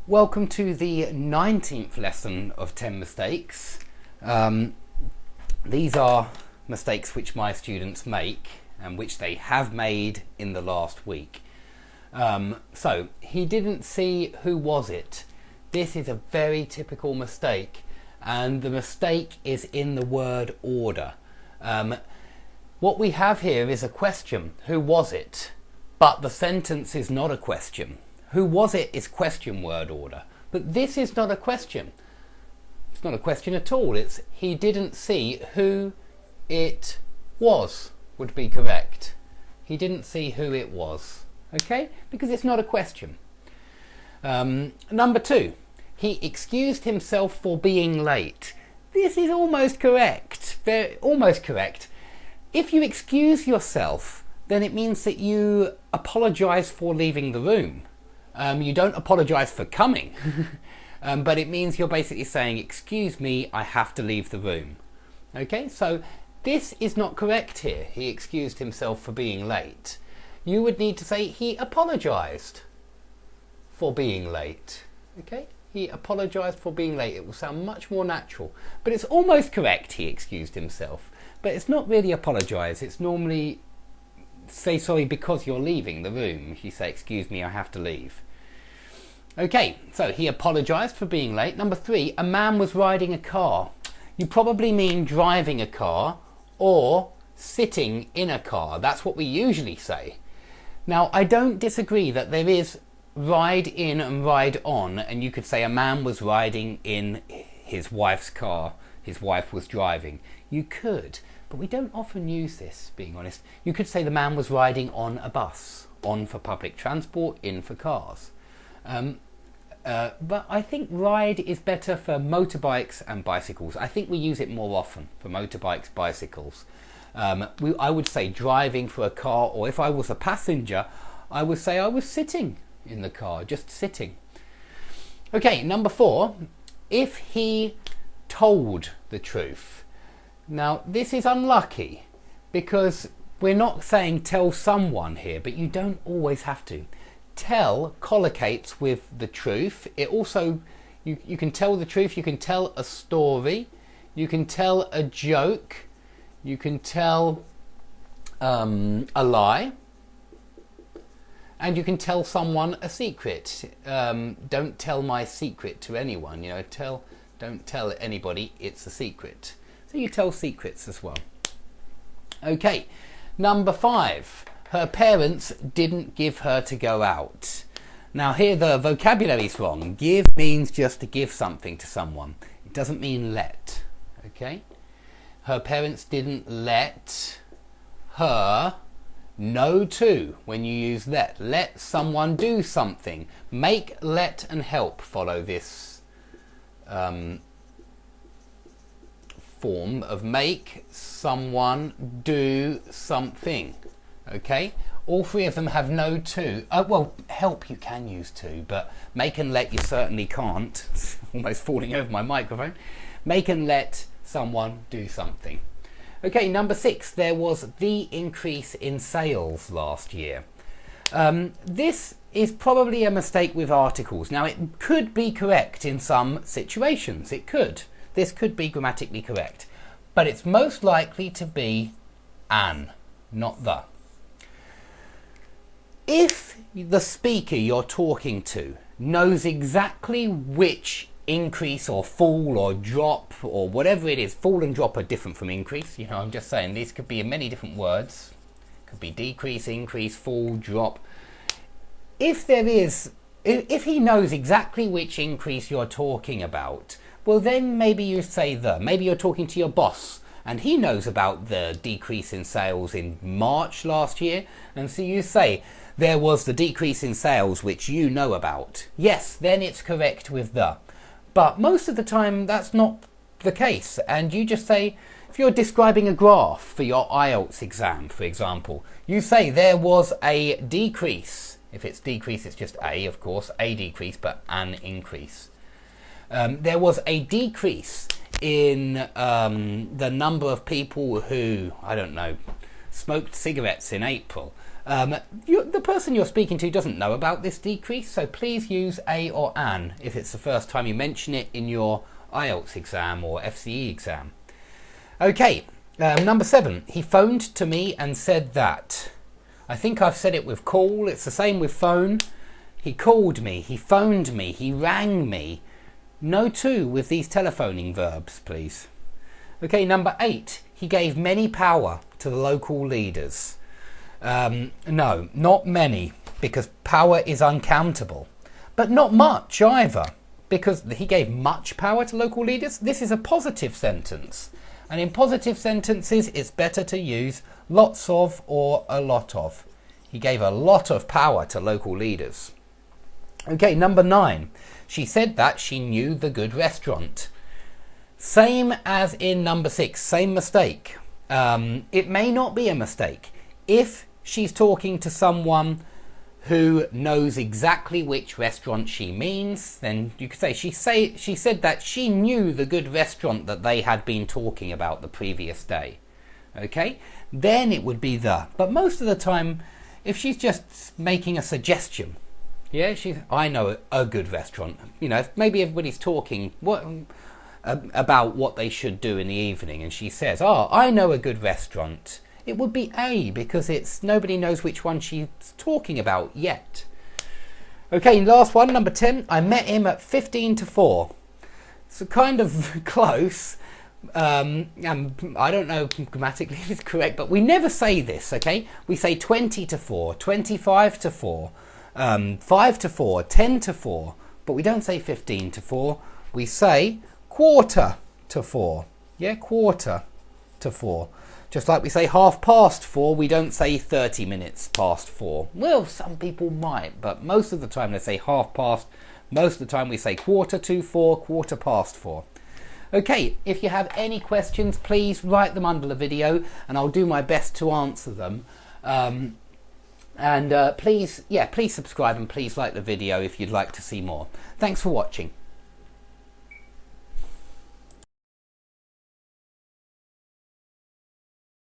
Welcome to the 19th lesson of 10 mistakes. These are mistakes which my students make and which they have made in the last week. So, he didn't see who was it. This is a very typical mistake, and the mistake is in the word order. What we have here is a question, who was it? But the sentence is not a question. Who was it is question word order. But this is not a question. It's not a question at all. It's he didn't see who it was would be correct. He didn't see who it was. Okay? Because it's not a question. Number 2. He excused himself for being late. This is almost correct. Almost correct. If you excuse yourself, then it means that you apologise for leaving the room. You don't apologise for coming, but it means you're basically saying, excuse me, I have to leave the room. Okay, so this is not correct here. He excused himself for being late. You would need to say he apologised for being late. Okay, he apologised for being late. It will sound much more natural, but it's almost correct, he excused himself. But it's not really apologise. It's normally say sorry because you're leaving the room. If you say, excuse me, I have to leave. Okay, so he apologised for being late. Number 3, a man was riding a car. You probably mean driving a car or sitting in a car. That's what we usually say. Now, I don't disagree that there is ride in and ride on, and you could say a man was riding in his wife's car. His wife was driving. You could, but we don't often use this, being honest. You could say the man was riding on a bus. On for public transport, in for cars. But I think ride is better for motorbikes and bicycles. I think we use it more often for motorbikes, bicycles. I would say driving for a car, or if I was a passenger, I would say I was sitting in the car, just sitting. Okay, number 4, if he told the truth. Now, this is unlucky because we're not saying tell someone here, but you don't always have to. Tell collocates with the truth. It also, you can tell the truth, you can tell a story, you can tell a joke, you can tell a lie, and you can tell someone a secret. Don't tell my secret to anyone, you know, don't tell anybody, it's a secret. So you tell secrets as well. Okay, number 5. Her parents didn't give her to go out. Now here the vocabulary's wrong. Give means just to give something to someone. It doesn't mean let. Okay? Her parents didn't let her know to when you use let. Let someone do something. Make, let and help follow this form of make someone do something. Okay, all 3 of them have no to. Well, help you can use to, but make and let you certainly can't. It's almost falling over my microphone. Make and let someone do something. Okay, number 6, there was the increase in sales last year. This is probably a mistake with articles. Now, it could be correct in some situations. It could. This could be grammatically correct. But it's most likely to be an, not the. If the speaker you're talking to knows exactly which increase or fall or drop or whatever it is, fall and drop are different from increase. You know, I'm just saying these could be in many different words. Could be decrease, increase, fall, drop. If he knows exactly which increase you're talking about, well then maybe you say the. Maybe you're talking to your boss and he knows about the decrease in sales in March last year, and so you say, there was the decrease in sales which you know about. Yes, then it's correct with the. But most of the time that's not the case, and you just say, if you're describing a graph for your IELTS exam, for example, you say there was a decrease. If it's decrease, it's just a, of course, a decrease, but an increase. There was a decrease in the number of people who, I don't know, smoked cigarettes in April. The person you're speaking to doesn't know about this decrease, so please use a or an if it's the first time you mention it in your IELTS exam or FCE exam. Okay, number 7. He phoned to me and said that. I think I've said it with call. It's the same with phone. He called me, he phoned me, he rang me. No to with these telephoning verbs, please. Okay, number 8. He gave many power to the local leaders. No, not many, because power is uncountable. But not much either, because he gave much power to local leaders. This is a positive sentence. And in positive sentences, it's better to use lots of or a lot of. He gave a lot of power to local leaders. Okay, number 9. She said that she knew the good restaurant. Same as in number 6, same mistake. It may not be a mistake. If she's talking to someone who knows exactly which restaurant she means, then you could say she said that she knew the good restaurant that they had been talking about the previous day. Okay, then it would be the. But most of the time, if she's just making a suggestion, yeah, I know a good restaurant. You know, maybe everybody's talking about what they should do in the evening, and she says, "Oh, I know a good restaurant." It would be a, because nobody knows which one she's talking about yet. Okay, last one, number 10. I met him at 15 to 4. So kind of close. And I don't know grammatically if it's correct, but we never say this, okay? We say 20 to 4, 25 to 4, 5 to 4, 10 to 4, but we don't say 15 to 4. We say quarter to 4. Yeah, quarter to 4. Just like we say 4:30, we don't say 30 minutes past 4. Well, some people might, but most of the time they say 4:30. Most of the time we say 3:45, 4, 4:15. Okay, if you have any questions, please write them under the video and I'll do my best to answer them. Please subscribe and please like the video if you'd like to see more. Thanks for watching.